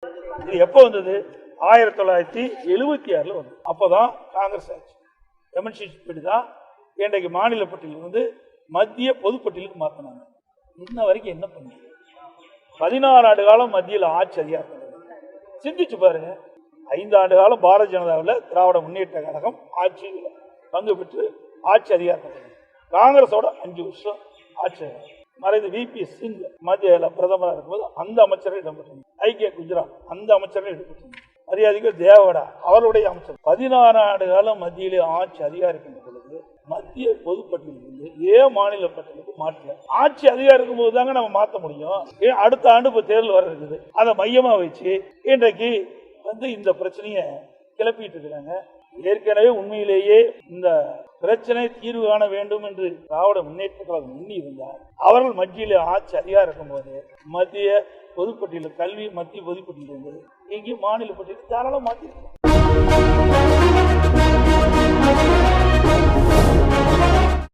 இது எப்போ வந்தது? 1976 வந்தது. அப்போதான் காங்கிரஸ் ஆட்சி எம்என்சி தான் இன்றைக்கு மாநில பட்டியலில் மத்திய பொதுப்பட்டியலுக்கு மாற்றினாங்க. இன்ன வரைக்கும் என்ன பண்ணீங்க? 16 ஆண்டு காலம் மத்தியில் ஆட்சி அதிகாரம். சிந்திச்சு பாருங்க. 5 ஆண்டு காலம் பாரதிய ஜனதாவில் திராவிட முன்னேற்ற கழகம் ஆட்சியில் பங்கு பெற்று ஆட்சி அதிகாரத்தில். காங்கிரஸோட 5 வருஷம் ஆட்சி. மறைந்த விபி சிங் மத்திய பிரதமராக இருக்கும்போது அந்த அமைச்சரை இடம்பெற்றாங்க. ஐக்கிய குஜராத் அந்த அமைச்சரை இடம்பெற்றாங்க. மரியாதைக்கு தேவடா அவருடைய அமைச்சர். 16 ஆண்டு காலம் மத்தியிலே ஆட்சி அதிகாரிக்கின்ற பொழுது மத்திய பொதுப்பட்டியலிருந்து ஏன் மாநில பட்டியலுக்கு மாற்றல? ஆட்சி அதிகாரம் இருக்கும் போது தாங்க நம்ம மாற்ற முடியும். அடுத்த ஆண்டு இப்போ தேர்தல் வர இருக்குது. அதை மையமா வச்சு இன்றைக்கு இந்த பிரச்சனையை கிளப்பிட்டு இருக்கிறாங்க. ஏற்கனவே உண்மையிலேயே இந்த பிரச்சனை தீர்வு காண வேண்டும் என்று திராவிட முன்னேற்ற கழகம் எண்ணி இருந்தார். அவர்கள் மத்தியிலே ஆட்சி அதிகாரம் இருக்கும் போது மத்திய பொதுப்பட்டியல் கல்வி மத்திய பொதுப்பட்டியல் இருந்தது. இங்கே மாநில பட்டியல் தாராளம் மாற்றிருக்கோம்.